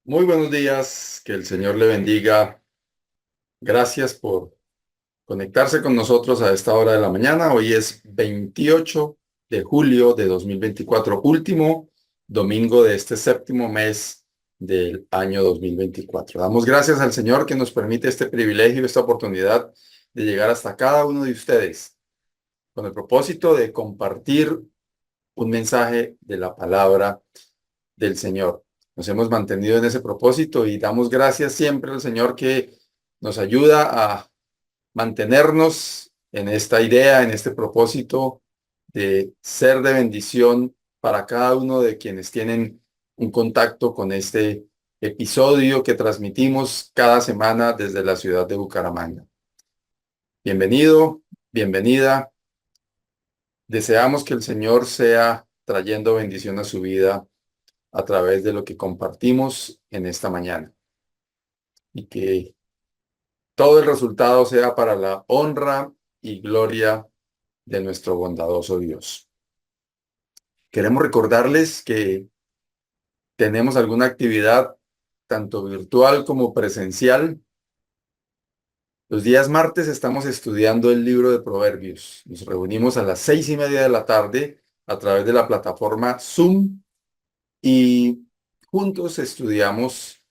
Muy buenos días, que el Señor le bendiga. Gracias por conectarse con nosotros a esta hora de la mañana. Hoy es 28 de julio de 2024, último domingo de este séptimo mes del año 2024. Damos gracias al Señor que nos permite este privilegio, esta oportunidad de llegar hasta cada uno de ustedes con el propósito de compartir un mensaje de la palabra del Señor. Nos hemos mantenido en ese propósito y damos gracias siempre al Señor que nos ayuda a mantenernos en esta idea, en este propósito de ser de bendición para cada uno de quienes tienen un contacto con este episodio que transmitimos cada semana desde la ciudad de Bucaramanga. Bienvenido, bienvenida. Deseamos que el Señor sea trayendo bendición a su vida a través de lo que compartimos en esta mañana y que todo el resultado sea para la honra y gloria de nuestro bondadoso Dios. Queremos recordarles que tenemos alguna actividad tanto virtual como presencial. Los días martes estamos estudiando el libro de Proverbios. Nos reunimos a las 6:30 de la tarde a través de la plataforma Zoom y juntos estudiamos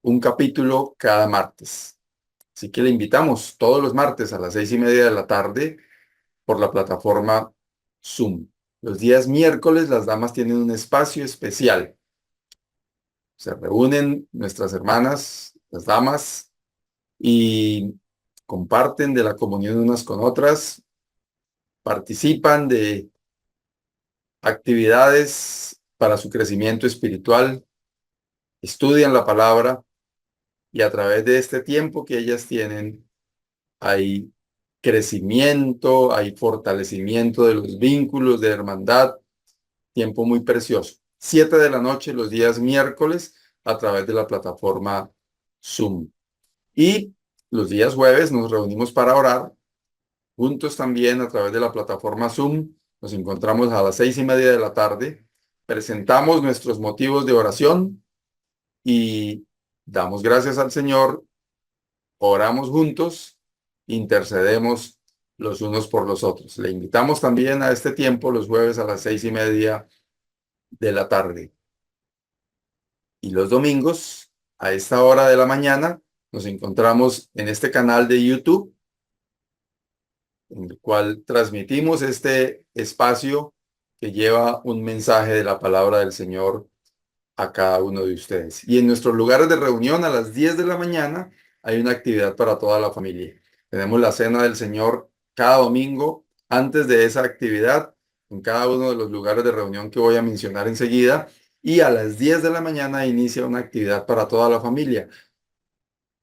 un capítulo cada martes. Así que le invitamos todos los martes a las 6:30 de la tarde por la plataforma Zoom. Los días miércoles las damas tienen un espacio especial. Se reúnen nuestras hermanas, las damas, y comparten de la comunión unas con otras, participan de actividades para su crecimiento espiritual, estudian la palabra y a través de este tiempo que ellas tienen, hay crecimiento, hay fortalecimiento de los vínculos de hermandad, tiempo muy precioso. 7 de la noche los días miércoles a través de la plataforma Zoom. Y los días jueves nos reunimos para orar juntos también a través de la plataforma Zoom. Nos encontramos a las 6:30 de la tarde. Presentamos nuestros motivos de oración y damos gracias al Señor, oramos juntos, intercedemos los unos por los otros. Le invitamos también a este tiempo los jueves a las 6:30 de la tarde. Y los domingos, a esta hora de la mañana, nos encontramos en este canal de YouTube, en el cual transmitimos este espacio que lleva un mensaje de la palabra del Señor a cada uno de ustedes. Y en nuestros lugares de reunión a las 10 de la mañana hay una actividad para toda la familia. Tenemos la cena del Señor cada domingo. Antes de esa actividad, en cada uno de los lugares de reunión que voy a mencionar enseguida, y a las 10 de la mañana inicia una actividad para toda la familia.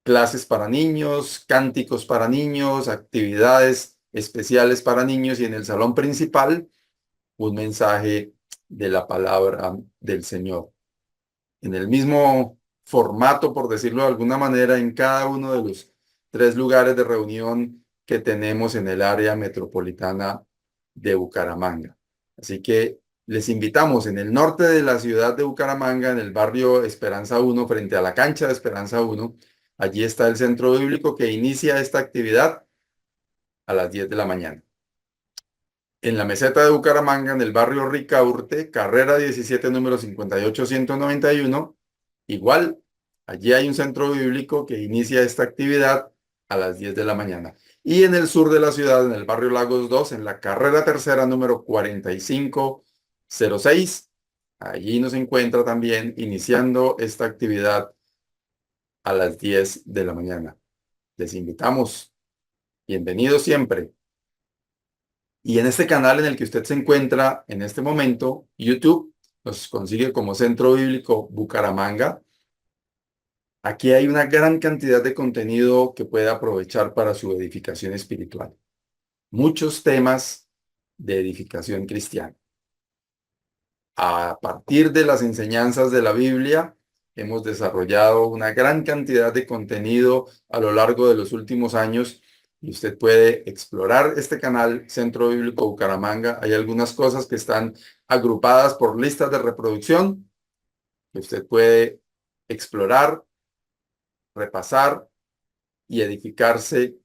Clases para niños, cánticos para niños, actividades especiales para niños y en el salón principal un mensaje de la palabra del Señor. En el mismo formato, por decirlo de alguna manera, en cada uno de los 3 lugares de reunión que tenemos en el área metropolitana de Bucaramanga. Así que les invitamos en el norte de la ciudad de Bucaramanga, en el barrio Esperanza 1, frente a la cancha de Esperanza 1. Allí está el centro bíblico que inicia esta actividad a las 10 de la mañana. En la meseta de Bucaramanga, en el barrio Ricaurte, carrera 17, número 58191, igual, allí hay un centro bíblico que inicia esta actividad a las 10 de la mañana. Y en el sur de la ciudad, en el barrio Lagos 2, en la carrera tercera, número 4506, allí nos encuentra también iniciando esta actividad a las 10 de la mañana. Les invitamos. Bienvenidos siempre. Y en este canal en el que usted se encuentra en este momento, YouTube, nos consigue como Centro Bíblico Bucaramanga. Aquí hay una gran cantidad de contenido que puede aprovechar para su edificación espiritual. Muchos temas de edificación cristiana. A partir de las enseñanzas de la Biblia, hemos desarrollado una gran cantidad de contenido a lo largo de los últimos años y usted puede explorar este canal Centro Bíblico Bucaramanga. Hay algunas cosas que están agrupadas por listas de reproducción que usted puede explorar, repasar y edificarse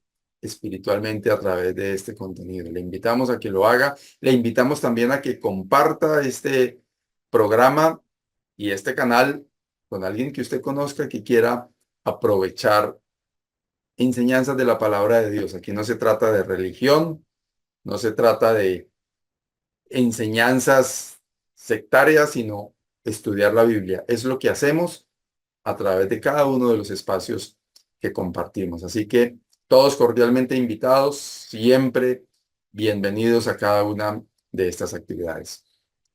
espiritualmente a través de este contenido. Le invitamos a que lo haga. Le invitamos también a que comparta este programa y este canal con alguien que usted conozca que quiera aprovechar enseñanzas de la palabra de Dios. Aquí no se trata de religión, no se trata de enseñanzas sectarias, sino estudiar la Biblia. Es lo que hacemos a través de cada uno de los espacios que compartimos. Así que todos cordialmente invitados, siempre bienvenidos a cada una de estas actividades.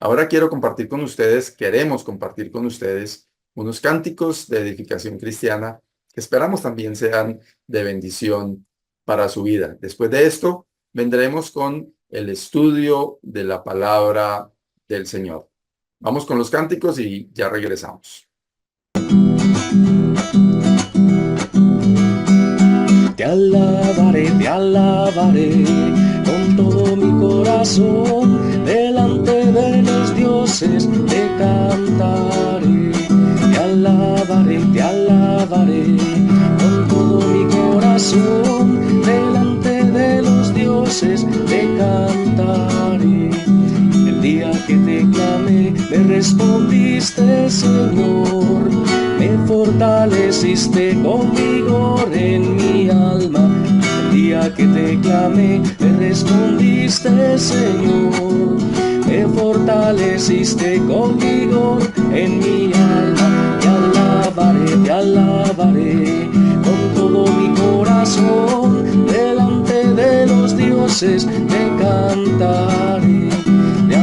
Ahora quiero compartir con ustedes, queremos compartir con ustedes unos cánticos de edificación cristiana que esperamos también sean de bendición para su vida. Después de esto, vendremos con el estudio de la palabra del Señor. Vamos con los cánticos y ya regresamos. Te alabaré con todo mi corazón, delante de los dioses te cantaré. Te alabaré con todo mi corazón, delante de los dioses te cantaré. El día que te clamé, me respondiste, Señor, me fortaleciste con vigor en mi alma. El día que te clamé, me respondiste, Señor, me fortaleciste con vigor en mi alma. Te alabaré con todo mi corazón, delante de los dioses te cantaré. Te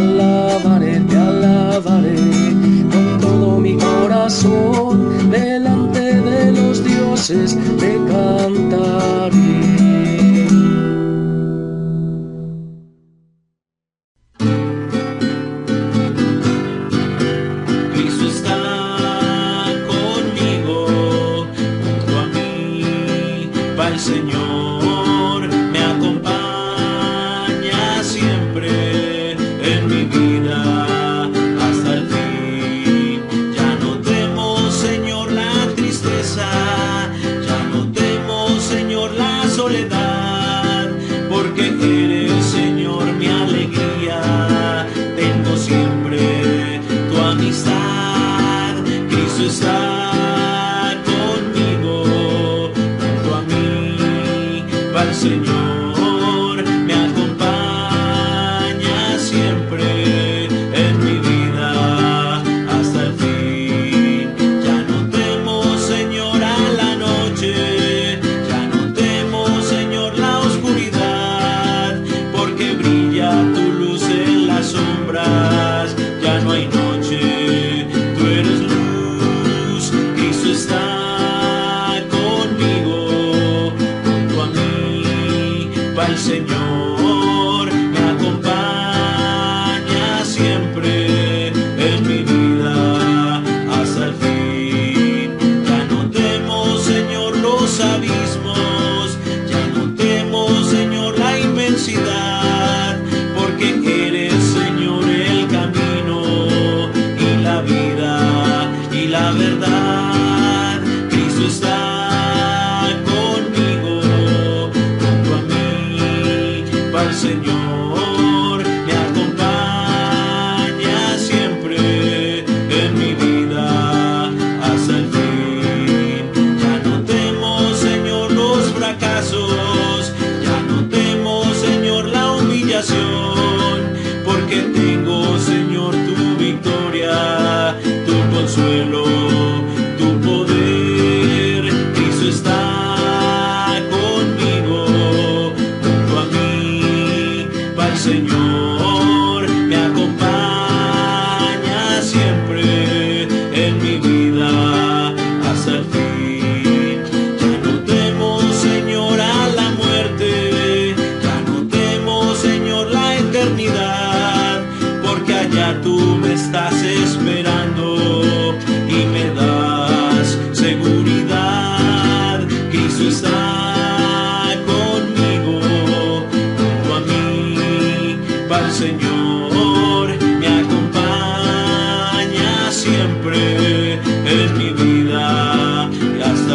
alabaré con todo mi corazón, delante de los dioses te cantaré. Cristo está conmigo, junto a mí va el Señor, me acompaña siempre en mi vida hasta el fin. Ya no temo, Señor, la tristeza, ya no temo, Señor, la soledad, porque eres, Señor, mi alegría. Tengo siempre tu amistad. Cristo está conmigo, junto a mí va el Señor, me acompaña siempre en mi vida hasta el fin. Ya no temo, Señor, a la noche, ya no temo, Señor, la oscuridad, porque brilla tu luz en las sombras. Ya no hay noche, tú eres luz. Cristo está conmigo, junto a mí va el Señor, me acompaña siempre en mi vida hasta el fin. Ya no temo, Señor, los abismos, ya no temo, Señor, la inmensidad, porque eres, Señor, el camino y la vida y la verdad. Cristo está conmigo, junto a mí va el Señor, me acompaña siempre en mi vida hasta el fin. Ya no temo, Señor, los fracasos, ya no temo, Señor, la humillación, porque tengo, Señor, tu victoria, tu consuelo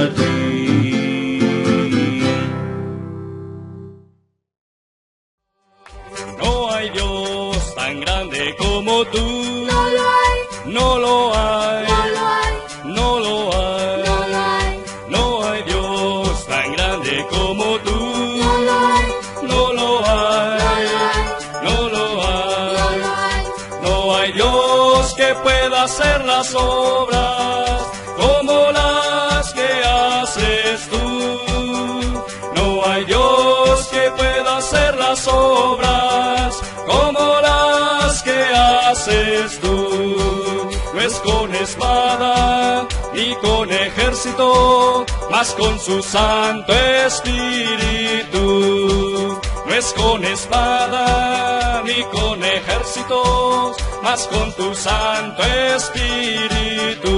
el fin. No hay Dios tan grande como tú. No lo hay, No lo hay. no lo hay, No lo hay. no lo hay, No hay Dios tan grande como tú. no lo hay, No lo hay. No lo no hay. lo hay. No hay Dios que pueda hacer las obras como las que haces tú. No hay Dios que pueda hacer las obras como las que haces tú. No es con espada ni con ejército, mas con su Santo Espíritu. No es con espada ni con ejércitos, mas con tu Santo Espíritu.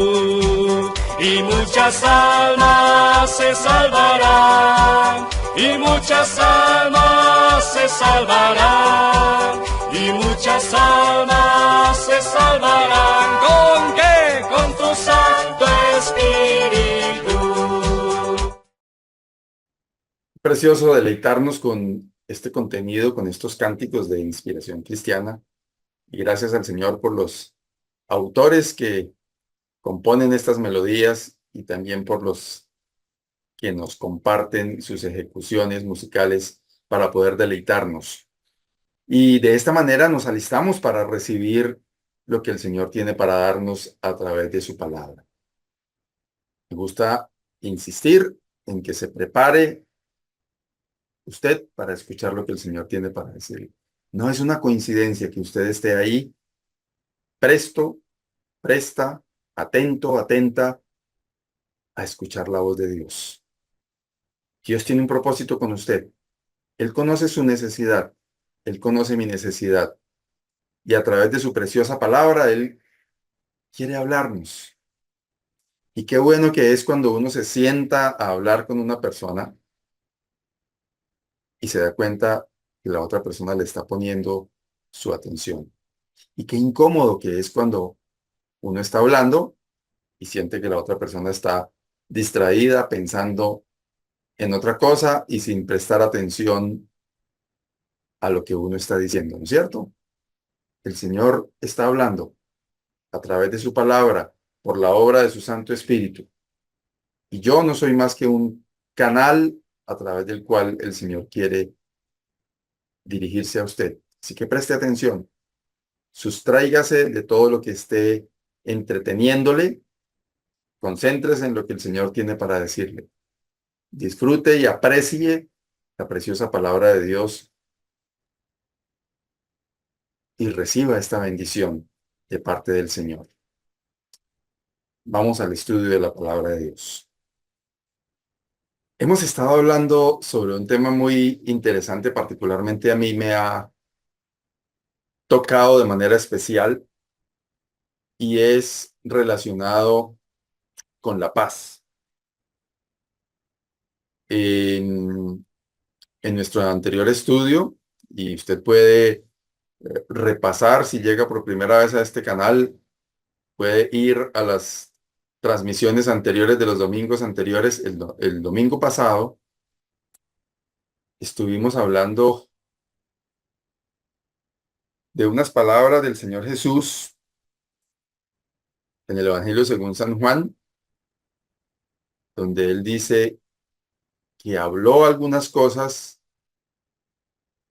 Y muchas almas se salvarán, y muchas almas se salvarán, y muchas almas se salvarán. ¿Con qué? Con tu Santo Espíritu. Precioso deleitarnos con este contenido, con estos cánticos de inspiración cristiana. Y gracias al Señor por los autores que componen estas melodías y también por los que nos comparten sus ejecuciones musicales para poder deleitarnos. Y de esta manera nos alistamos para recibir lo que el Señor tiene para darnos a través de su palabra. Me gusta insistir en que se prepare usted para escuchar lo que el Señor tiene para decir. No es una coincidencia que usted esté ahí presto, presta, atento, atenta a escuchar la voz de Dios. Dios tiene un propósito con usted. Él conoce su necesidad. Él conoce mi necesidad. Y a través de su preciosa palabra, Él quiere hablarnos. Y qué bueno que es cuando uno se sienta a hablar con una persona y se da cuenta que la otra persona le está poniendo su atención. Y qué incómodo que es cuando uno está hablando y siente que la otra persona está distraída, pensando en otra cosa y sin prestar atención a lo que uno está diciendo, ¿no es cierto? El Señor está hablando a través de su palabra, por la obra de su Santo Espíritu. Y yo no soy más que un canal a través del cual el Señor quiere dirigirse a usted. Así que preste atención. Sustráigase de todo lo que esté entreteniéndole. Concéntrese en lo que el Señor tiene para decirle. Disfrute y aprecie la preciosa palabra de Dios y reciba esta bendición de parte del Señor. Vamos al estudio de la palabra de Dios. Hemos estado hablando sobre un tema muy interesante, particularmente a mí me ha tocado de manera especial y es relacionado con la paz. En nuestro anterior estudio, y usted puede repasar si llega por primera vez a este canal, puede ir a las transmisiones anteriores de los domingos anteriores. El domingo pasado estuvimos hablando de unas palabras del Señor Jesús en el Evangelio según San Juan, donde Él dice que habló algunas cosas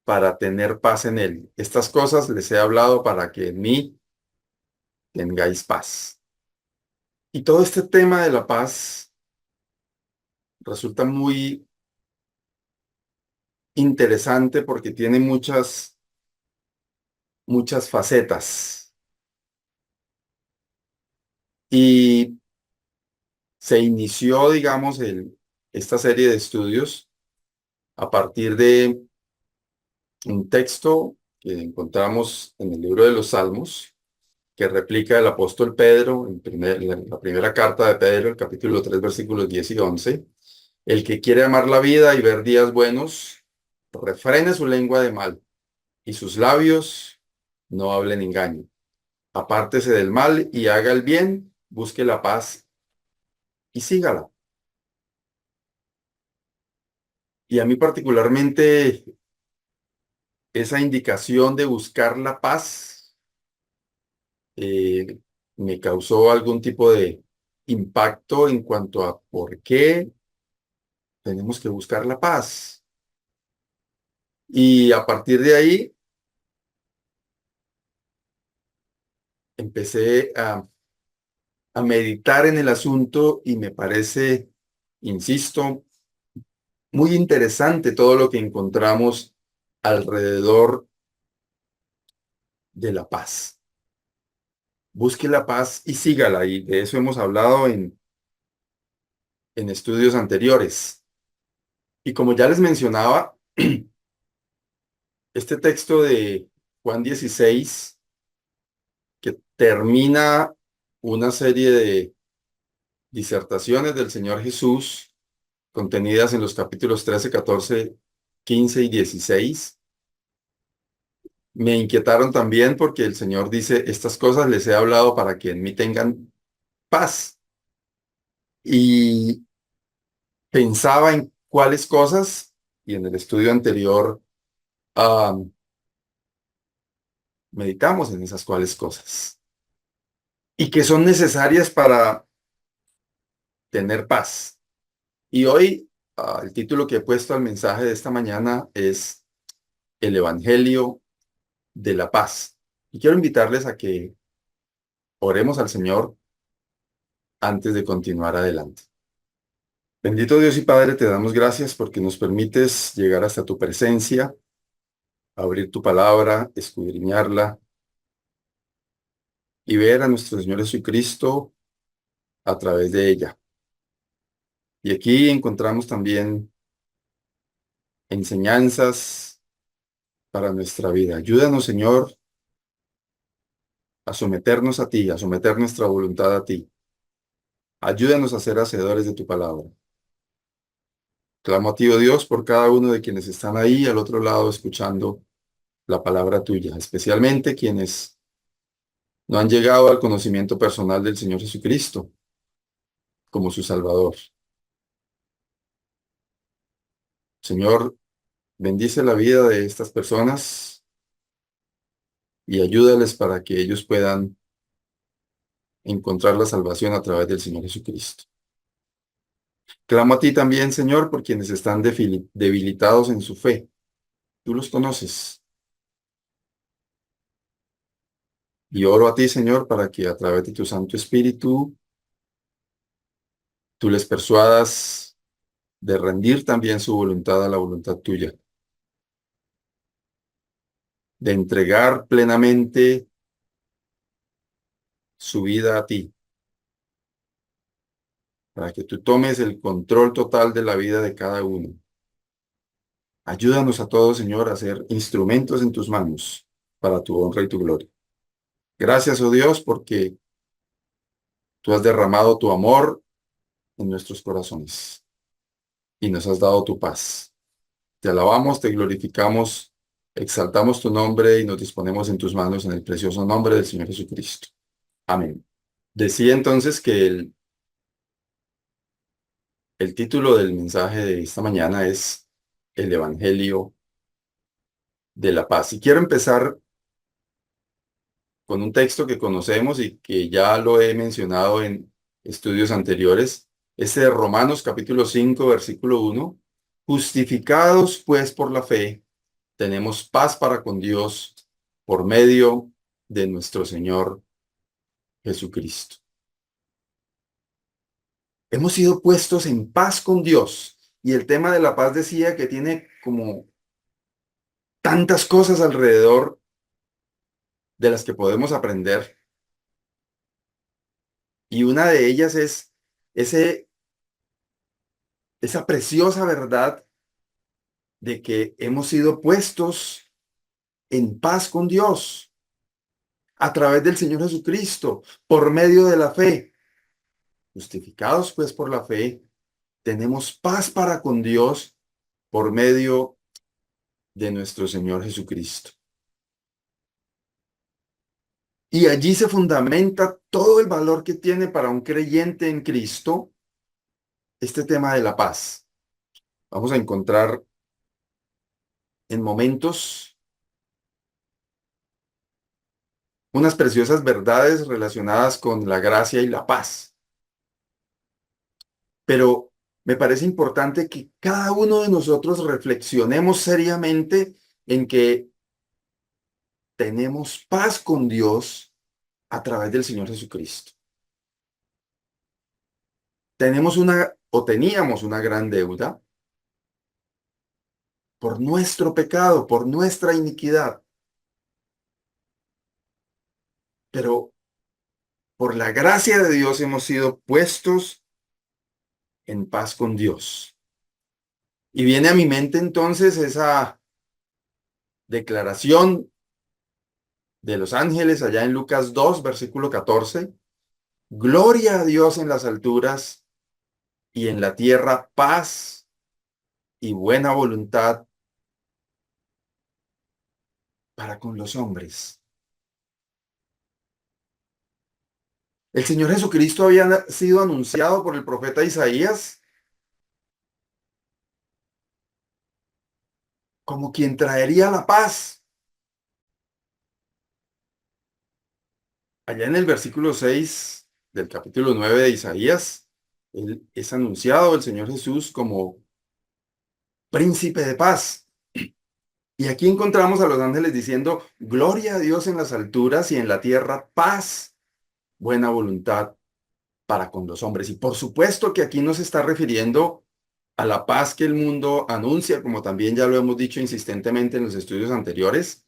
para tener paz en Él. Estas cosas les he hablado para que en mí tengáis paz. Y todo este tema de la paz resulta muy interesante porque tiene muchas facetas. Y se inició, digamos, esta serie de estudios a partir de un texto que encontramos en el libro de los Salmos, que replica el apóstol Pedro, la primera carta de Pedro, el capítulo 3, versículos 10 y 11. El que quiere amar la vida y ver días buenos, refrene su lengua de mal, y sus labios no hablen engaño. Apártese del mal y haga el bien, busque la paz y sígala. Y a mí particularmente esa indicación de buscar la paz eh, me causó algún tipo de impacto en cuanto a por qué tenemos que buscar la paz. Y a partir de ahí empecé a meditar en el asunto y me parece, insisto, muy interesante todo lo que encontramos alrededor de la paz. Busque la paz y sígala, y de eso hemos hablado en estudios anteriores. Y como ya les mencionaba, este texto de Juan 16, que termina una serie de disertaciones del Señor Jesús contenidas en los capítulos 13, 14, 15 y 16, me inquietaron también porque el Señor dice, estas cosas les he hablado para que en mí tengan paz. Y pensaba en cuáles cosas, y en el estudio anterior ah, meditamos en esas cuáles cosas, y que son necesarias para tener paz. Y hoy el título que he puesto al mensaje de esta mañana es El Evangelio de la Paz. Y quiero invitarles a que oremos al Señor antes de continuar adelante. Bendito Dios y Padre, te damos gracias porque nos permites llegar hasta tu presencia, abrir tu palabra, escudriñarla y ver a nuestro Señor Jesucristo a través de ella. Y aquí encontramos también enseñanzas para nuestra vida. Ayúdanos, Señor, a someternos a ti, a someter nuestra voluntad a ti. Ayúdanos a ser hacedores de tu palabra. Clamo a ti, oh Dios, por cada uno de quienes están ahí al otro lado escuchando la palabra tuya, especialmente quienes no han llegado al conocimiento personal del Señor Jesucristo como su Salvador. Señor, bendice la vida de estas personas y ayúdales para que ellos puedan encontrar la salvación a través del Señor Jesucristo. Clamo a ti también, Señor, por quienes están debilitados en su fe. Tú los conoces. Y oro a ti, Señor, para que a través de tu Santo Espíritu tú les persuadas de rendir también su voluntad a la voluntad tuya, de entregar plenamente su vida a ti, para que tú tomes el control total de la vida de cada uno. Ayúdanos a todos, Señor, a ser instrumentos en tus manos para tu honra y tu gloria. Gracias, oh Dios, porque tú has derramado tu amor en nuestros corazones y nos has dado tu paz. Te alabamos, te glorificamos, exaltamos tu nombre y nos disponemos en tus manos en el precioso nombre del Señor Jesucristo. Amén. Decía entonces que el título del mensaje de esta mañana es El Evangelio de la Paz. Y quiero empezar con un texto que conocemos y que ya lo he mencionado en estudios anteriores. Este de Romanos capítulo 5, versículo 1. Justificados pues por la fe, tenemos paz para con Dios por medio de nuestro Señor Jesucristo. Hemos sido puestos en paz con Dios. Y el tema de la paz decía que tiene como tantas cosas alrededor de las que podemos aprender. Y una de ellas es esa preciosa verdad de que hemos sido puestos en paz con Dios a través del Señor Jesucristo, por medio de la fe. Justificados pues por la fe, tenemos paz para con Dios por medio de nuestro Señor Jesucristo. Y allí se fundamenta todo el valor que tiene para un creyente en Cristo este tema de la paz. vamos a encontrar en momentos unas preciosas verdades relacionadas con la gracia y la paz. Pero me parece importante que cada uno de nosotros reflexionemos seriamente en que tenemos paz con Dios a través del Señor Jesucristo. Tenemos una o teníamos una gran deuda por nuestro pecado, por nuestra iniquidad, pero por la gracia de Dios hemos sido puestos en paz con Dios. Y viene a mi mente entonces esa declaración de los ángeles allá en Lucas 2, versículo 14. Gloria a Dios en las alturas y en la tierra paz y buena voluntad para con los hombres. El Señor Jesucristo había sido anunciado por el profeta Isaías como quien traería la paz. Allá en el versículo 6 del capítulo 9 de Isaías, él es anunciado el Señor Jesús como príncipe de paz. Y aquí encontramos a los ángeles diciendo, gloria a Dios en las alturas y en la tierra paz, buena voluntad para con los hombres. Y por supuesto que aquí no se está refiriendo a la paz que el mundo anuncia, como también ya lo hemos dicho insistentemente en los estudios anteriores,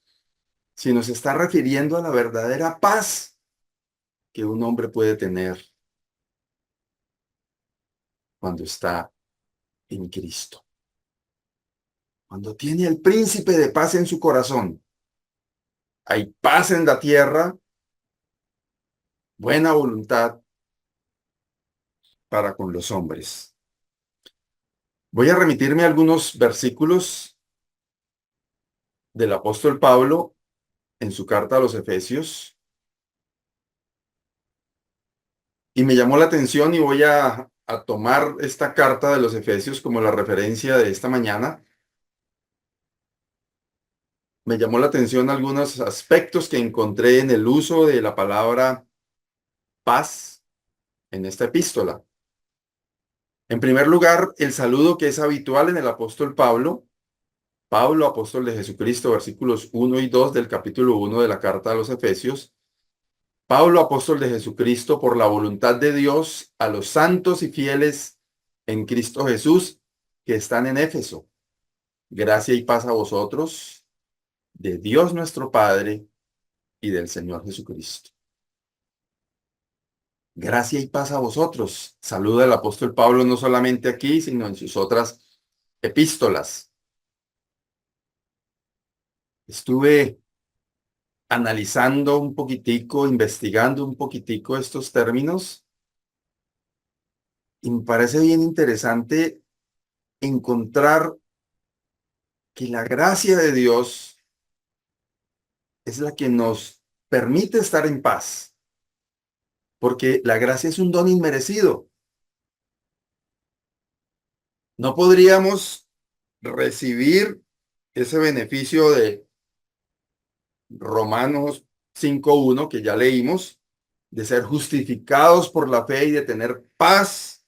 sino se está refiriendo a la verdadera paz que un hombre puede tener cuando está en Cristo. Cuando tiene el príncipe de paz en su corazón, hay paz en la tierra, buena voluntad para con los hombres. Voy a remitirme a algunos versículos del apóstol Pablo en su carta a los Efesios. Y me llamó la atención y voy a tomar esta carta de los Efesios como la referencia de esta mañana. Me llamó la atención algunos aspectos que encontré en el uso de la palabra paz en esta epístola. En primer lugar, el saludo que es habitual en el apóstol Pablo. Pablo, apóstol de Jesucristo, versículos 1 y 2 del capítulo 1 de la carta a los Efesios. Pablo, apóstol de Jesucristo, por la voluntad de Dios, a los santos y fieles en Cristo Jesús que están en Éfeso. Gracia y paz a vosotros, de Dios nuestro Padre y del Señor Jesucristo. Gracia y paz a vosotros. Saluda el apóstol Pablo no solamente aquí, sino en sus otras epístolas. Estuve analizando un poquitico, investigando un poquitico estos términos y me parece bien interesante encontrar que la gracia de Dios es la que nos permite estar en paz, porque la gracia es un don inmerecido. No podríamos recibir ese beneficio de Romanos 5:1 que ya leímos, de ser justificados por la fe y de tener paz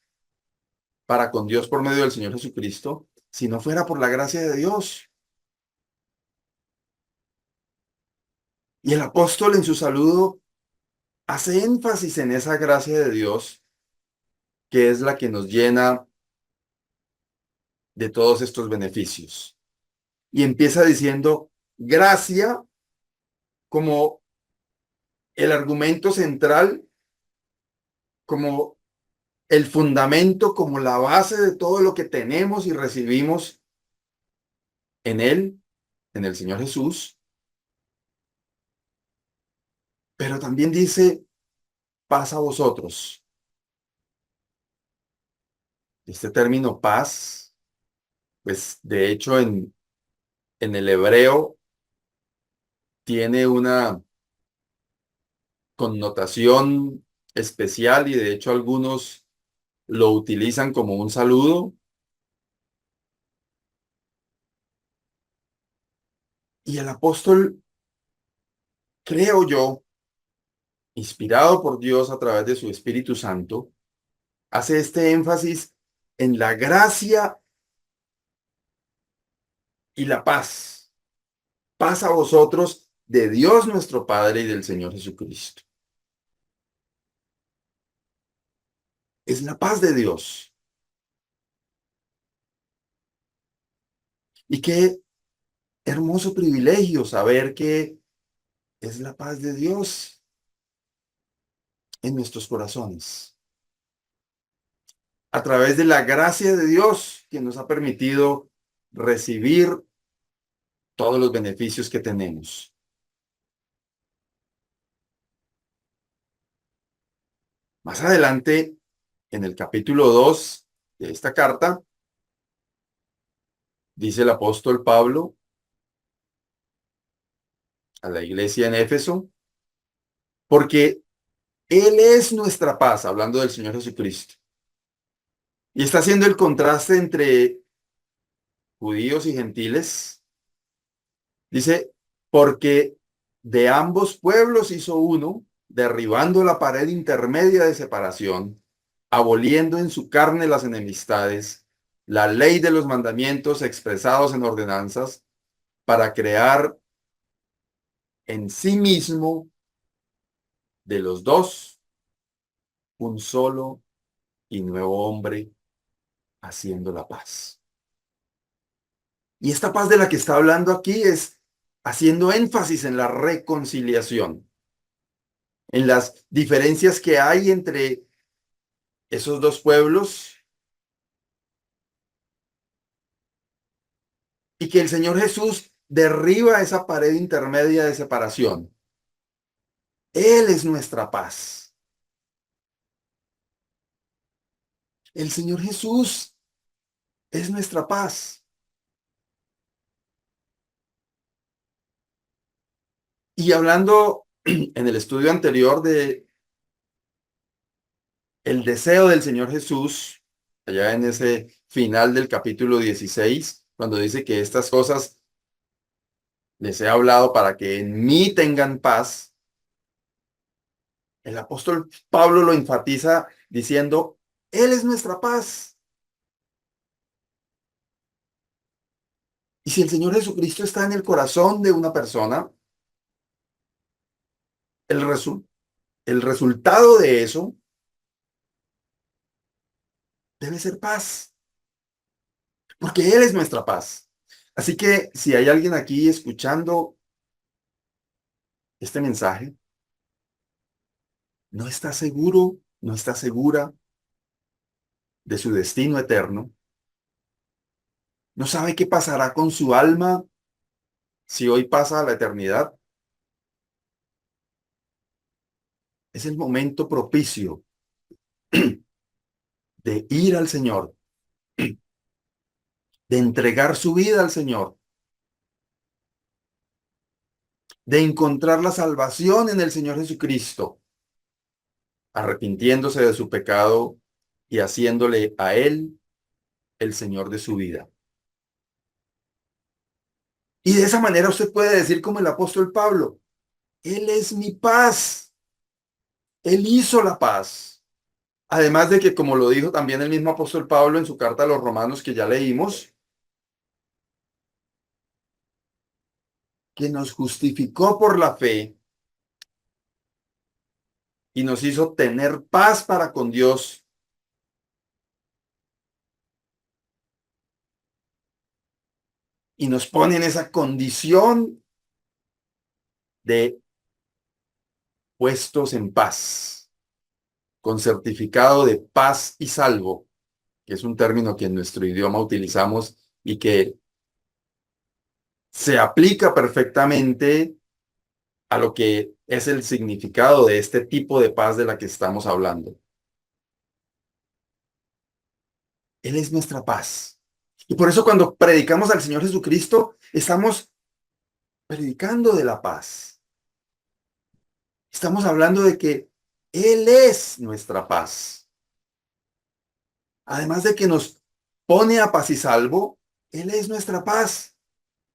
para con Dios por medio del Señor Jesucristo, si no fuera por la gracia de Dios. Y el apóstol en su saludo hace énfasis en esa gracia de Dios, que es la que nos llena de todos estos beneficios. Y empieza diciendo gracia como el argumento central, como el fundamento, como la base de todo lo que tenemos y recibimos en Él, en el Señor Jesús. Pero también dice paz a vosotros. Este término paz, pues de hecho en el hebreo tiene una connotación especial y de hecho algunos lo utilizan como un saludo. Y el apóstol, creo yo, inspirado por Dios a través de su Espíritu Santo, hace este énfasis en la gracia y la paz. Paz a vosotros de Dios nuestro Padre y del Señor Jesucristo. Es la paz de Dios. Y qué hermoso privilegio saber que es la paz de Dios en nuestros corazones. A través de la gracia de Dios que nos ha permitido recibir todos los beneficios que tenemos. Más adelante, en el capítulo 2 de esta carta, dice el apóstol Pablo a la iglesia en Éfeso, porque Él es nuestra paz, hablando del Señor Jesucristo. Y está haciendo el contraste entre judíos y gentiles. Dice, porque de ambos pueblos hizo uno, derribando la pared intermedia de separación, aboliendo en su carne las enemistades, la ley de los mandamientos expresados en ordenanzas, para crear en sí mismo de los dos un solo y nuevo hombre, haciendo la paz. Y esta paz de la que está hablando aquí es haciendo énfasis en la reconciliación, en las diferencias que hay entre esos dos pueblos, y que el Señor Jesús derriba esa pared intermedia de separación. Él es nuestra paz. El Señor Jesús es nuestra paz. Y hablando en el estudio anterior de el deseo del Señor Jesús, allá en ese final del capítulo 16, cuando dice que estas cosas les he hablado para que en mí tengan paz, el apóstol Pablo lo enfatiza diciendo, Él es nuestra paz. Y si el Señor Jesucristo está en el corazón de una persona, el, el resultado de eso debe ser paz, porque Él es nuestra paz. Así que si hay alguien aquí escuchando este mensaje, no está seguro, no está segura de su destino eterno, no sabe qué pasará con su alma si hoy pasa a la eternidad, es el momento propicio de ir al Señor, de entregar su vida al Señor, de encontrar la salvación en el Señor Jesucristo, arrepintiéndose de su pecado y haciéndole a Él el Señor de su vida. Y de esa manera usted puede decir como el apóstol Pablo, Él es mi paz, Él hizo la paz. Además de que, como lo dijo también el mismo apóstol Pablo en su carta a los Romanos que ya leímos, que nos justificó por la fe y nos hizo tener paz para con Dios y nos pone en esa condición de puestos en paz, con certificado de paz y salvo, que es un término que en nuestro idioma utilizamos y que se aplica perfectamente a lo que es el significado de este tipo de paz de la que estamos hablando. Él es nuestra paz. Y por eso cuando predicamos al Señor Jesucristo, estamos predicando de la paz. Estamos hablando de que Él es nuestra paz. Además de que nos pone a paz y salvo, Él es nuestra paz.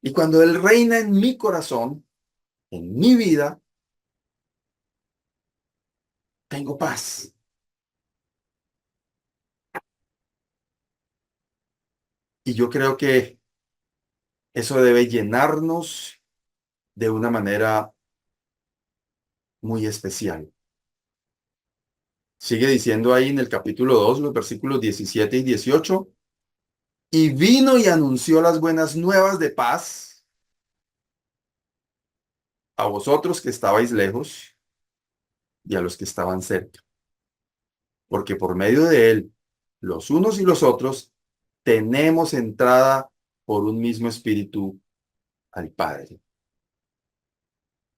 Y cuando Él reina en mi corazón, en mi vida, tengo paz. Y yo creo que eso debe llenarnos de una manera muy especial. Sigue diciendo ahí en el capítulo 2, los versículos 17 y 18. Y vino y anunció las buenas nuevas de paz a vosotros que estabais lejos y a los que estaban cerca. Porque por medio de él, los unos y los otros, tenemos entrada por un mismo espíritu al Padre.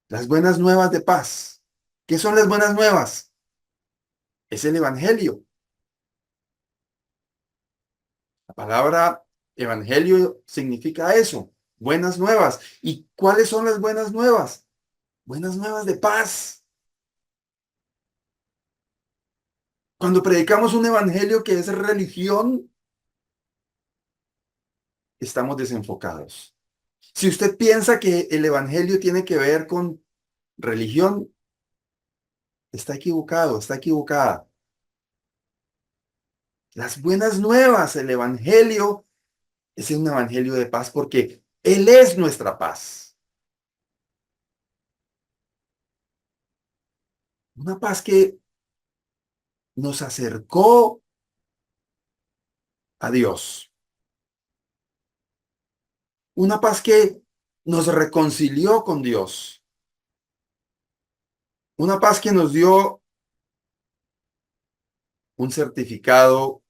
Las buenas nuevas de paz. ¿Qué son las buenas nuevas? Es el Evangelio. La palabra Evangelio significa eso, buenas nuevas. ¿Y cuáles son las buenas nuevas? Buenas nuevas de paz. Cuando predicamos un evangelio que es religión, estamos desenfocados. Si usted piensa que el evangelio tiene que ver con religión, está equivocado, está equivocada. Las buenas nuevas, el evangelio es un evangelio de paz porque Él es nuestra paz. Una paz que nos acercó a Dios. Una paz que nos reconcilió con Dios. Una paz que nos dio un certificado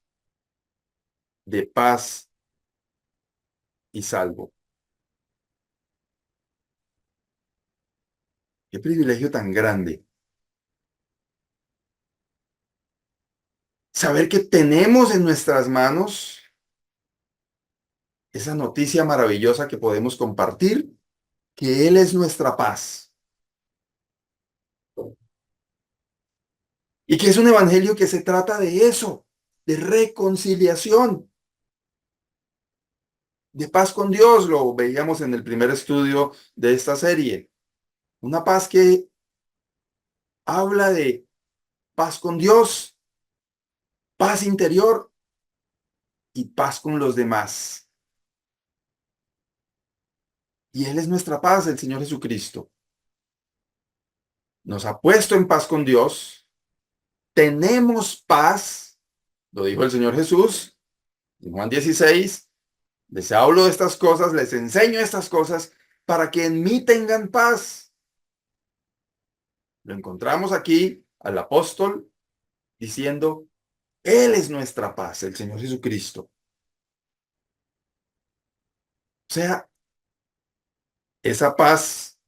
de paz y salvo. Qué privilegio tan grande. Saber que tenemos en nuestras manos esa noticia maravillosa que podemos compartir, que Él es nuestra paz. Y que es un evangelio que se trata de eso, de reconciliación, de paz con Dios. Lo veíamos en el primer estudio de esta serie. Una paz que habla de paz con Dios, paz interior y paz con los demás. Y Él es nuestra paz, el Señor Jesucristo. Nos ha puesto en paz con Dios. Tenemos paz, lo dijo el Señor Jesús en Juan 16. Les hablo de estas cosas, les enseño estas cosas para que en mí tengan paz. Lo encontramos aquí al apóstol diciendo, Él es nuestra paz, el Señor Jesucristo. O sea, esa paz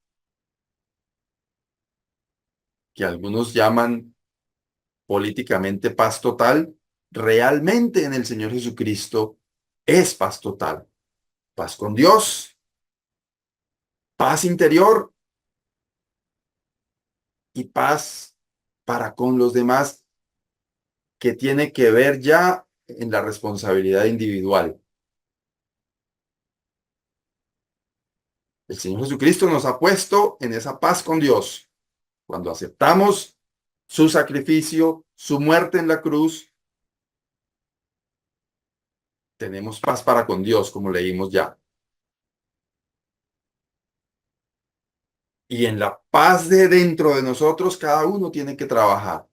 que algunos llaman políticamente paz total, realmente en el Señor Jesucristo es paz total. Paz con Dios, paz interior y paz para con los demás, que tiene que ver ya en la responsabilidad individual. El Señor Jesucristo nos ha puesto en esa paz con Dios. Cuando aceptamos su sacrificio, su muerte en la cruz, tenemos paz para con Dios, como leímos ya. Y en la paz de dentro de nosotros, cada uno tiene que trabajar.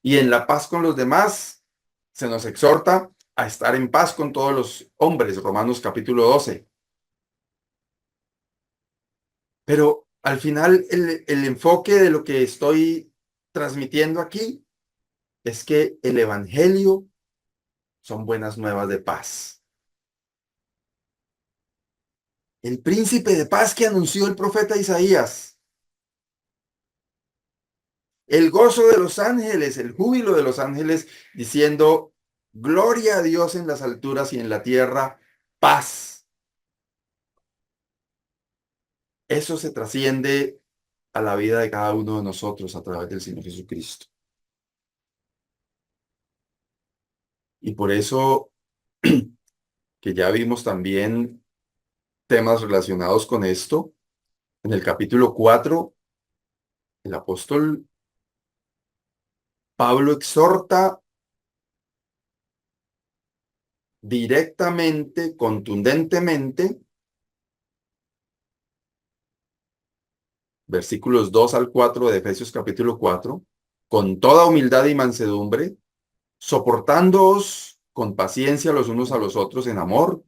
Y en la paz con los demás, se nos exhorta a estar en paz con todos los hombres, Romanos capítulo 12. Pero al final el enfoque de lo que estoy transmitiendo aquí es que el evangelio son buenas nuevas de paz. El príncipe de paz que anunció el profeta Isaías. El gozo de los ángeles, el júbilo de los ángeles diciendo, gloria a Dios en las alturas y en la tierra, paz. Eso se trasciende a la vida de cada uno de nosotros a través del Señor Jesucristo. Y por eso que ya vimos también temas relacionados con esto. En el capítulo 4, el apóstol Pablo exhorta directamente, contundentemente, versículos 2 al 4 de Efesios capítulo 4, con toda humildad y mansedumbre, soportándoos con paciencia los unos a los otros en amor,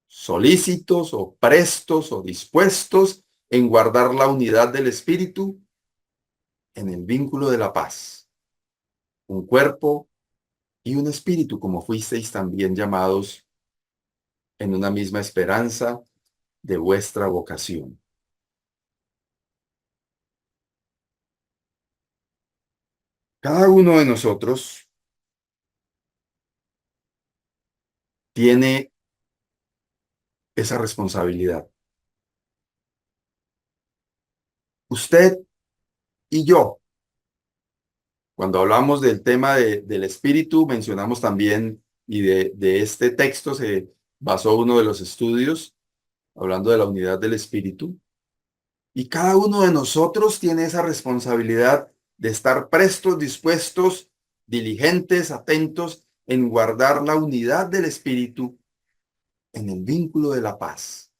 solícitos o prestos o dispuestos en guardar la unidad del espíritu en el vínculo de la paz, un cuerpo y un espíritu, como fuisteis también llamados en una misma esperanza de vuestra vocación. Cada uno de nosotros tiene esa responsabilidad. Usted y yo, cuando hablamos del tema del espíritu, mencionamos también, y de este texto se basó uno de los estudios, hablando de la unidad del espíritu. Y cada uno de nosotros tiene esa responsabilidad de estar prestos, dispuestos, diligentes, atentos en guardar la unidad del espíritu en el vínculo de la paz.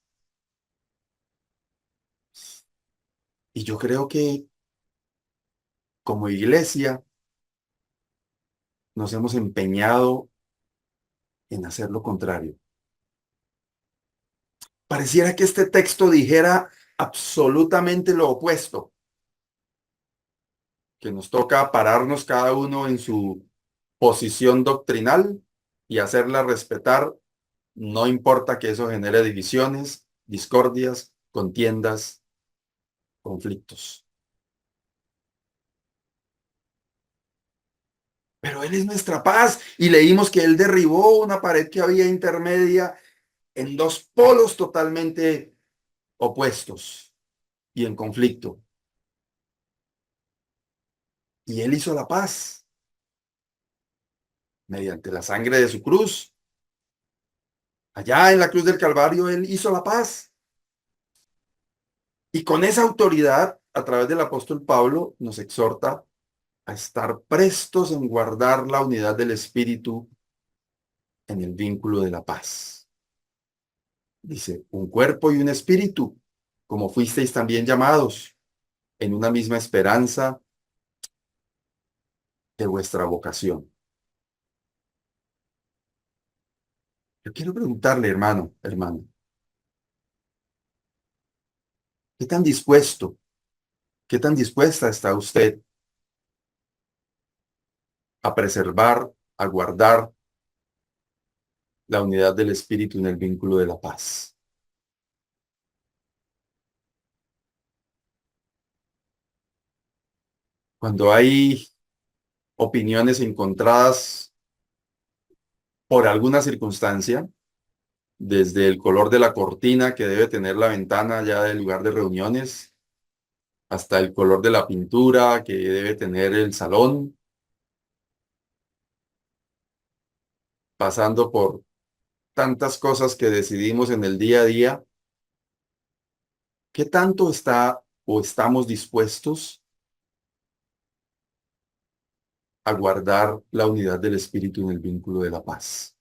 Y yo creo que como iglesia nos hemos empeñado en hacer lo contrario. Pareciera que este texto dijera absolutamente lo opuesto, que nos toca pararnos cada uno en su posición doctrinal y hacerla respetar, no importa que eso genere divisiones, discordias, contiendas, conflictos. Pero Él es nuestra paz y leímos que Él derribó una pared que había intermedia en dos polos totalmente opuestos y en conflicto. Y Él hizo la paz mediante la sangre de su cruz. Allá en la cruz del Calvario, Él hizo la paz. Y con esa autoridad, a través del apóstol Pablo, nos exhorta a estar prestos en guardar la unidad del Espíritu en el vínculo de la paz. Dice, un cuerpo y un espíritu, como fuisteis también llamados, en una misma esperanza de vuestra vocación. Yo quiero preguntarle, hermano, ¿qué tan dispuesto, qué tan dispuesta está usted a preservar, a guardar la unidad del Espíritu en el vínculo de la paz? Cuando hay opiniones encontradas por alguna circunstancia, desde el color de la cortina que debe tener la ventana ya del lugar de reuniones, hasta el color de la pintura que debe tener el salón, pasando por tantas cosas que decidimos en el día a día, ¿qué tanto está o estamos dispuestos a guardar la unidad del Espíritu en el vínculo de la paz?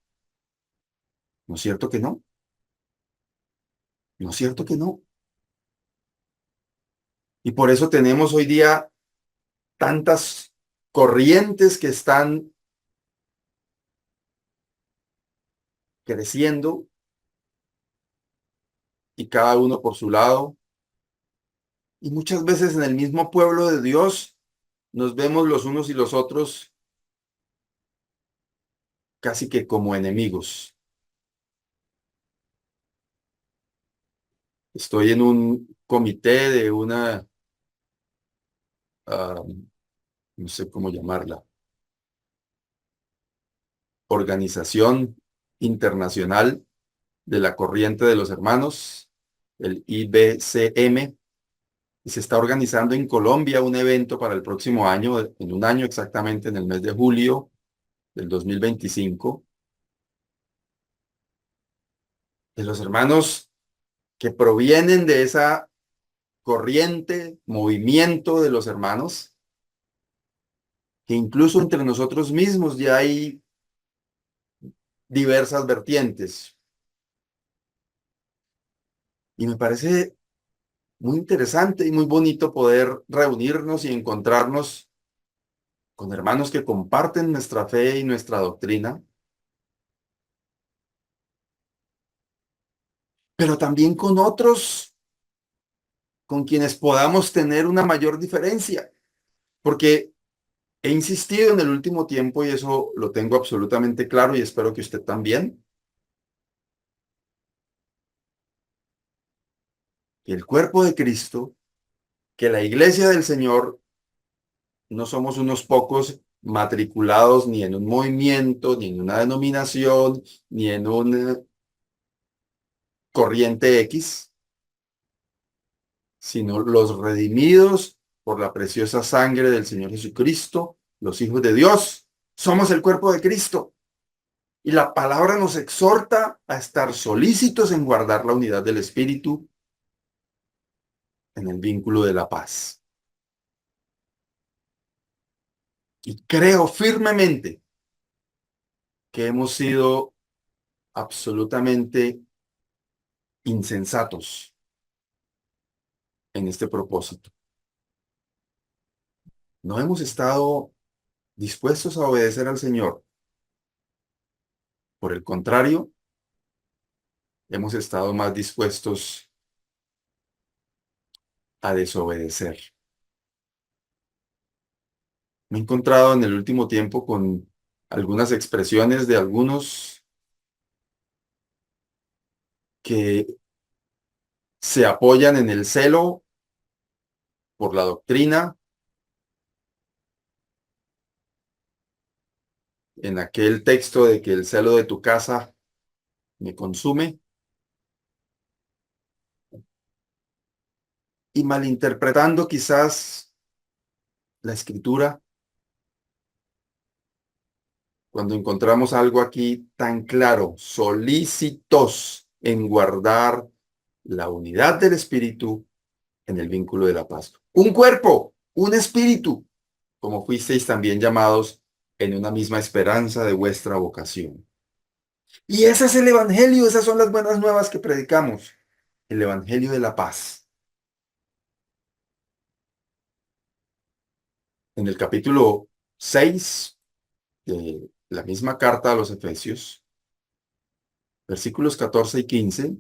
¿No es cierto que no? ¿No es cierto que no? Y por eso tenemos hoy día tantas corrientes que están creciendo y cada uno por su lado. Y muchas veces en el mismo pueblo de Dios nos vemos los unos y los otros casi que como enemigos. Estoy en un comité de una, ah, no sé cómo llamarla, organización internacional de la corriente de los hermanos, el IBCM, y se está organizando en Colombia un evento para el próximo año, en un año exactamente, en el mes de julio del 2025, de los hermanos que provienen de esa corriente, movimiento de los hermanos, que incluso entre nosotros mismos ya hay diversas vertientes. Y me parece muy interesante y muy bonito poder reunirnos y encontrarnos con hermanos que comparten nuestra fe y nuestra doctrina, pero también con otros con quienes podamos tener una mayor diferencia, porque he insistido en el último tiempo y eso lo tengo absolutamente claro y espero que usted también, que el cuerpo de Cristo, que la iglesia del Señor, no somos unos pocos matriculados ni en un movimiento, ni en una denominación, ni en una corriente X, sino los redimidos por la preciosa sangre del Señor Jesucristo, los hijos de Dios. Somos el cuerpo de Cristo. Y la palabra nos exhorta a estar solícitos en guardar la unidad del Espíritu en el vínculo de la paz. Y creo firmemente que hemos sido absolutamente insensatos en este propósito. No hemos estado dispuestos a obedecer al Señor. Por el contrario, hemos estado más dispuestos a desobedecer. Me he encontrado en el último tiempo con algunas expresiones de algunos que se apoyan en el celo por la doctrina, en aquel texto de que el celo de tu casa me consume, y malinterpretando quizás la escritura, cuando encontramos algo aquí tan claro, solícitos en guardar la unidad del espíritu en el vínculo de la paz. Un cuerpo, un espíritu, como fuisteis también llamados en una misma esperanza de vuestra vocación. Y ese es el evangelio, esas son las buenas nuevas que predicamos, el evangelio de la paz. En el capítulo 6 de la misma carta a los Efesios, versículos 14 y 15,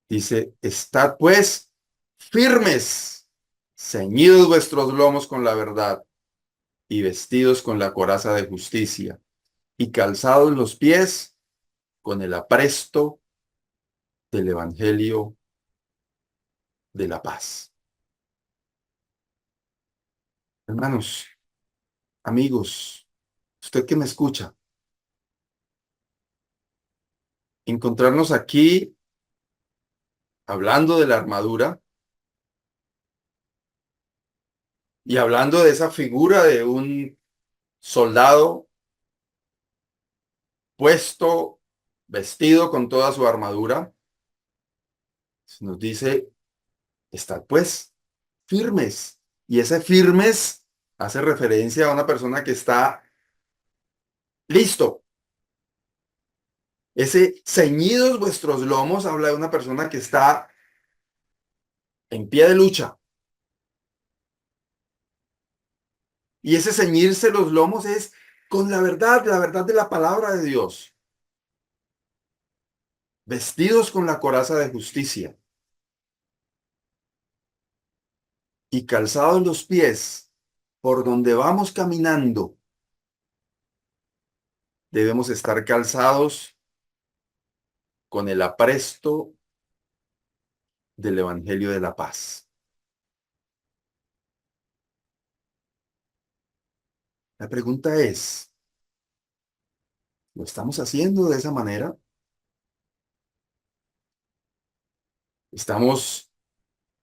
dice, estad pues firmes, ceñidos vuestros lomos con la verdad y vestidos con la coraza de justicia y calzados los pies con el apresto del evangelio de la paz. Hermanos, amigos, usted que me escucha, encontrarnos aquí hablando de la armadura y hablando de esa figura de un soldado puesto, vestido con toda su armadura, se nos dice, estad pues firmes. Y ese firmes hace referencia a una persona que está listo. Ese ceñidos vuestros lomos habla de una persona que está en pie de lucha. Y ese ceñirse los lomos es con la verdad de la palabra de Dios. Vestidos con la coraza de justicia y calzados los pies por donde vamos caminando. Debemos estar calzados con el apresto del Evangelio de la paz. La pregunta es, ¿lo estamos haciendo de esa manera? ¿Estamos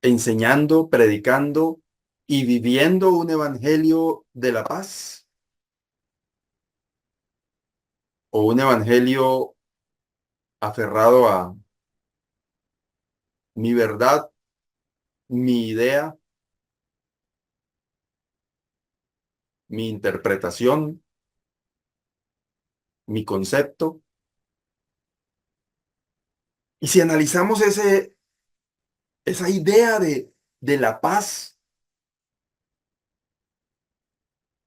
enseñando, predicando y viviendo un evangelio de la paz? ¿O un evangelio aferrado a mi verdad, mi idea, mi interpretación, mi concepto. Y si analizamos esa idea de la paz,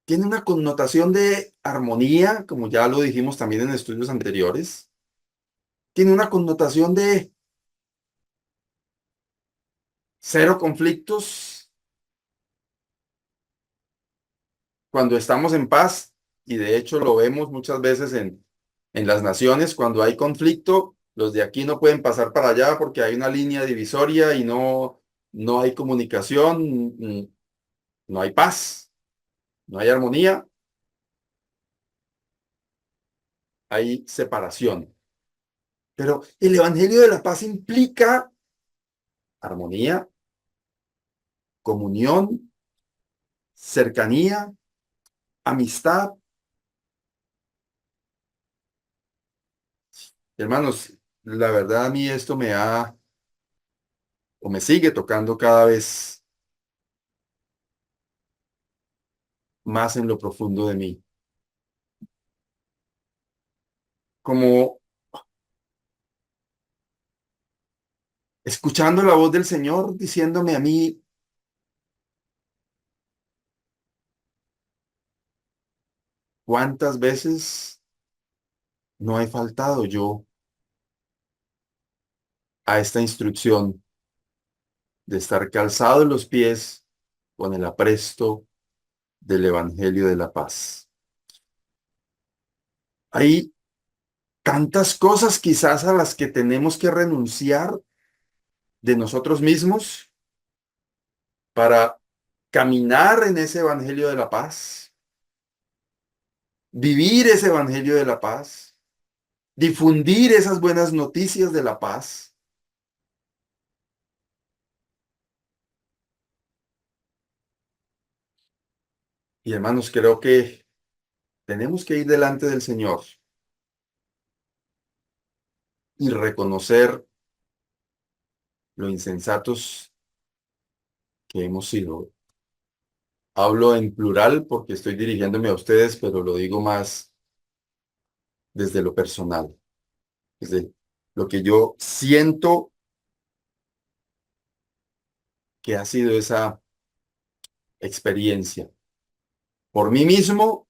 tiene una connotación de armonía, como ya lo dijimos también en estudios anteriores. Tiene una connotación de cero conflictos cuando estamos en paz, y de hecho lo vemos muchas veces en las naciones, cuando hay conflicto, los de aquí no pueden pasar para allá porque hay una línea divisoria y no hay comunicación, no hay paz, no hay armonía, hay separación. Pero el Evangelio de la Paz implica armonía, comunión, cercanía, amistad. Hermanos, la verdad a mí esto me ha o me sigue tocando cada vez más en lo profundo de mí. Como escuchando la voz del Señor diciéndome a mí, ¿cuántas veces no he faltado yo a esta instrucción de estar calzado en los pies con el apresto del Evangelio de la Paz? Hay tantas cosas quizás a las que tenemos que renunciar de nosotros mismos para caminar en ese Evangelio de la Paz, vivir ese Evangelio de la Paz, difundir esas buenas noticias de la paz. Y hermanos, creo que tenemos que ir delante del Señor y reconocer lo insensatos que hemos sido. Hablo en plural porque estoy dirigiéndome a ustedes, pero lo digo más desde lo personal, desde lo que yo siento que ha sido esa experiencia por mí mismo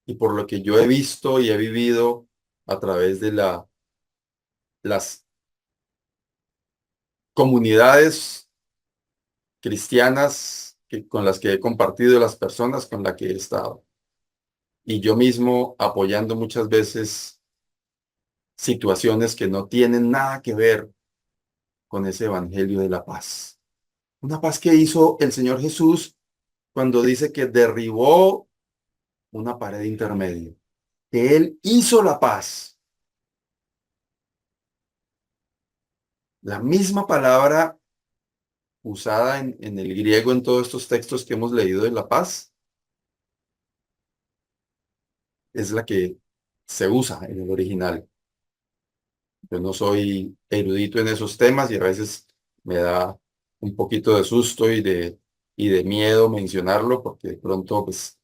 y por lo que yo he visto y he vivido a través de las comunidades cristianas con las que he compartido, las personas con las que he estado. Y yo mismo apoyando muchas veces situaciones que no tienen nada que ver con ese evangelio de la paz. Una paz que hizo el Señor Jesús cuando dice que derribó una pared intermedia, que Él hizo la paz. La misma palabra usada en el griego en todos estos textos que hemos leído de la paz es la que se usa en el original. Yo no soy erudito en esos temas y a veces me da un poquito de susto y de miedo mencionarlo porque de pronto pues,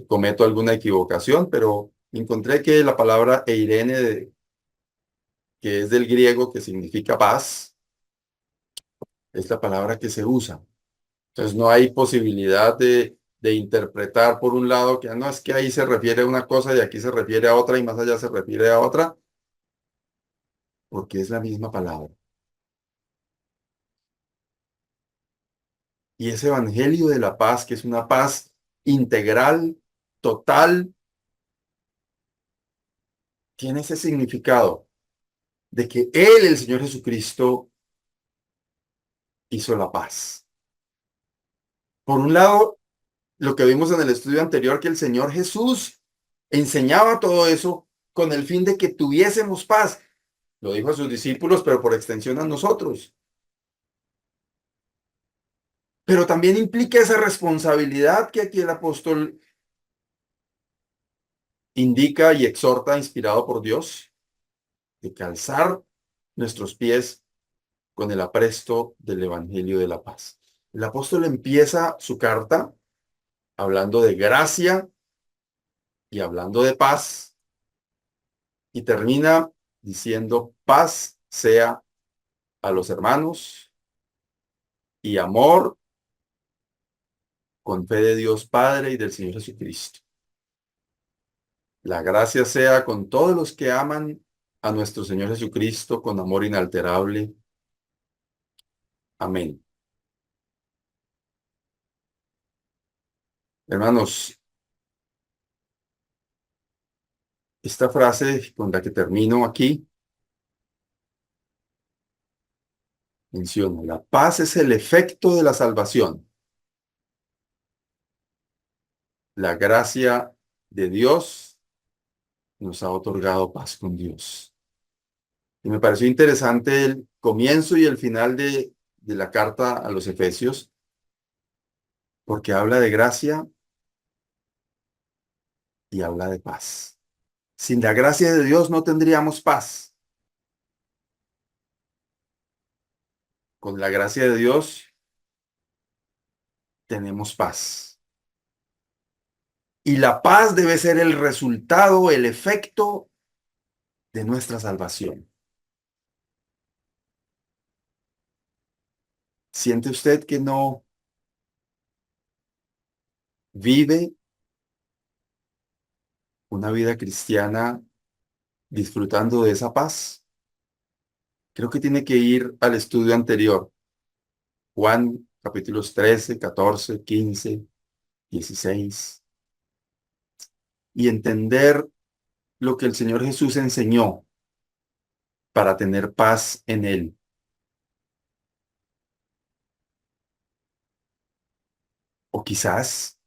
cometo alguna equivocación, pero encontré que la palabra eirene, que es del griego, que significa paz, es la palabra que se usa. Entonces no hay posibilidad de interpretar por un lado que no es que ahí se refiere a una cosa y aquí se refiere a otra y más allá se refiere a otra, porque es la misma palabra. Y ese evangelio de la paz, que es una paz integral, total, tiene ese significado de que Él, el Señor Jesucristo, hizo la paz. Por un lado, lo que vimos en el estudio anterior, que el Señor Jesús enseñaba todo eso con el fin de que tuviésemos paz. Lo dijo a sus discípulos, pero por extensión a nosotros. Pero también implica esa responsabilidad que aquí el apóstol indica y exhorta, inspirado por Dios, de calzar nuestros pies con el apresto del Evangelio de la paz. El apóstol empieza su carta hablando de gracia y hablando de paz y termina diciendo paz sea a los hermanos y amor con fe de Dios Padre y del Señor Jesucristo. La gracia sea con todos los que aman a nuestro Señor Jesucristo con amor inalterable. Amén. Hermanos, esta frase con la que termino aquí menciona, la paz es el efecto de la salvación. La gracia de Dios nos ha otorgado paz con Dios. Y me pareció interesante el comienzo y el final de la carta a los Efesios, porque habla de gracia y habla de paz. Sin la gracia de Dios no tendríamos paz. Con la gracia de Dios tenemos paz. Y la paz debe ser el resultado, el efecto de nuestra salvación. ¿Siente usted que no vive una vida cristiana disfrutando de esa paz? Creo que tiene que ir al estudio anterior. Juan, capítulos 13, 14, 15, 16. Y entender lo que el Señor Jesús enseñó para tener paz en Él. O quizás,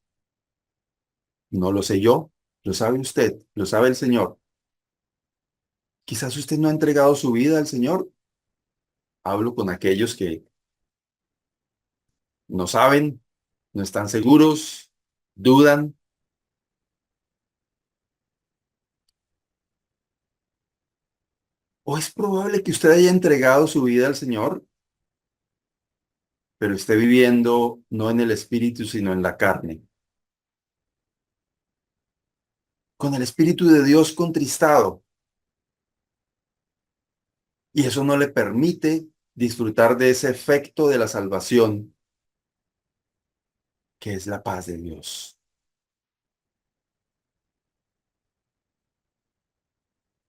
no lo sé yo, lo sabe usted, lo sabe el Señor. Quizás usted no ha entregado su vida al Señor. Hablo con aquellos que no saben, no están seguros, dudan. O es probable que usted haya entregado su vida al Señor, pero esté viviendo no en el espíritu, sino en la carne. Con el Espíritu de Dios contristado. Y eso no le permite disfrutar de ese efecto de la salvación, que es la paz de Dios.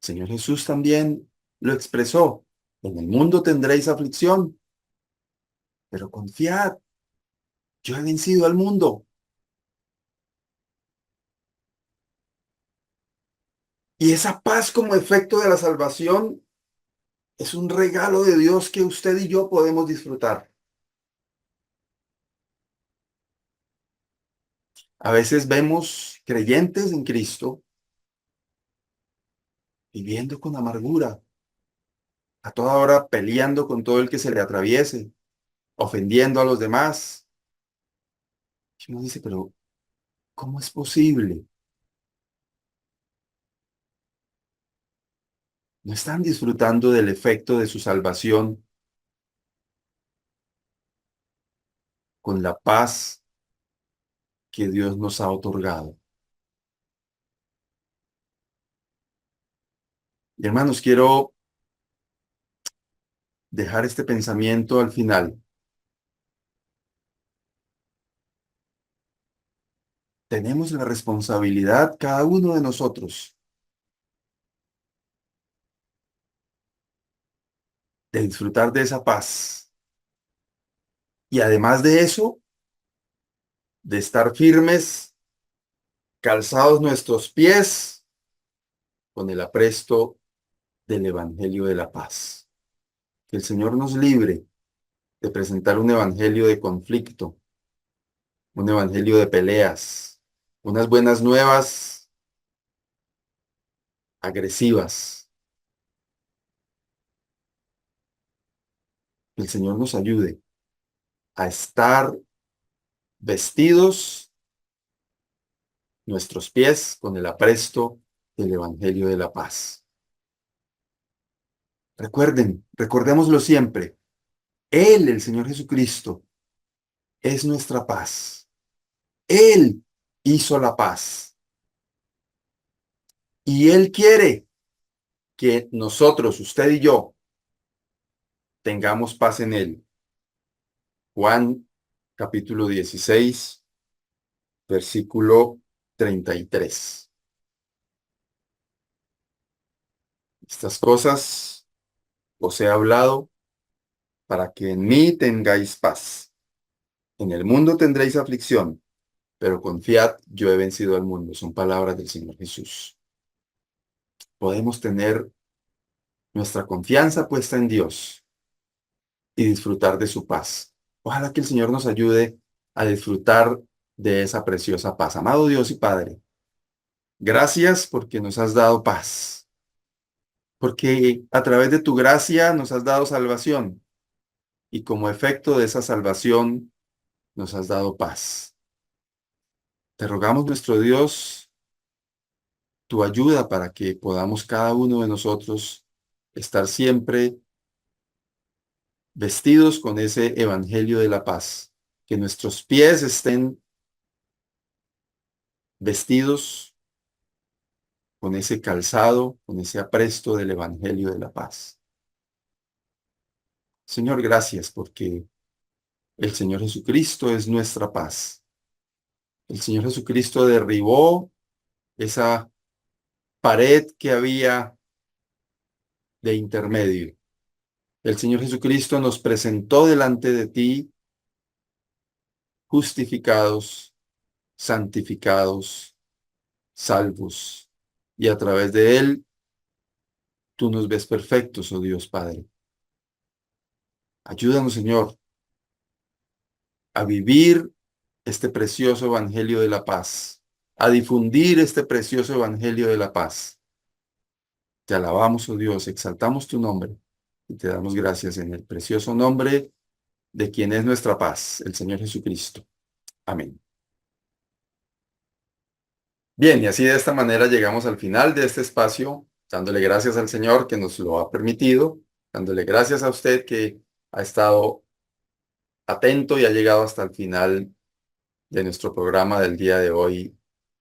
El Señor Jesús también lo expresó. En el mundo tendréis aflicción, pero confiad, yo he vencido al mundo. Y esa paz como efecto de la salvación es un regalo de Dios que usted y yo podemos disfrutar. A veces vemos creyentes en Cristo viviendo con amargura, a toda hora peleando con todo el que se le atraviese, ofendiendo a los demás. Y uno dice, pero ¿cómo es posible? No están disfrutando del efecto de su salvación con la paz que Dios nos ha otorgado. Y hermanos, quiero dejar este pensamiento al final. Tenemos la responsabilidad, cada uno de nosotros, de disfrutar de esa paz. Y además de eso, de estar firmes, calzados nuestros pies con el apresto del Evangelio de la paz. Que el Señor nos libre de presentar un evangelio de conflicto, un evangelio de peleas, unas buenas nuevas agresivas. Que el Señor nos ayude a estar vestidos nuestros pies con el apresto del Evangelio de la paz. Recordémoslo siempre. Él, el Señor Jesucristo, es nuestra paz. Él hizo la paz. Y Él quiere que nosotros, usted y yo, tengamos paz en Él. Juan capítulo 16, versículo 33. Estas cosas os he hablado para que en mí tengáis paz. En el mundo tendréis aflicción, pero confiad, yo he vencido al mundo. Son palabras del Señor Jesús. Podemos tener nuestra confianza puesta en Dios y disfrutar de su paz. Ojalá que el Señor nos ayude a disfrutar de esa preciosa paz. Amado Dios y Padre, gracias porque nos has dado paz, porque a través de tu gracia nos has dado salvación y como efecto de esa salvación nos has dado paz. Te rogamos, nuestro Dios, tu ayuda para que podamos cada uno de nosotros estar siempre vestidos con ese evangelio de la paz, que nuestros pies estén vestidos con ese calzado, con ese apresto del evangelio de la paz. Señor, gracias porque el Señor Jesucristo es nuestra paz. El Señor Jesucristo derribó esa pared que había de intermedio. El Señor Jesucristo nos presentó delante de ti justificados, santificados, salvos. Y a través de Él, tú nos ves perfectos, oh Dios Padre. Ayúdanos, Señor, a vivir este precioso evangelio de la paz, a difundir este precioso evangelio de la paz. Te alabamos, oh Dios, exaltamos tu nombre y te damos gracias en el precioso nombre de quien es nuestra paz, el Señor Jesucristo. Amén. Bien, y así de esta manera llegamos al final de este espacio, dándole gracias al Señor que nos lo ha permitido, dándole gracias a usted que ha estado atento y ha llegado hasta el final de nuestro programa del día de hoy,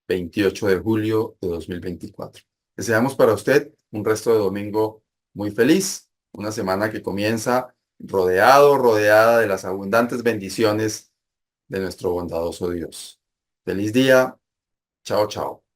28 de julio de 2024. Deseamos para usted un resto de domingo muy feliz, una semana que comienza rodeada de las abundantes bendiciones de nuestro bondadoso Dios. Feliz día. Chao, chao.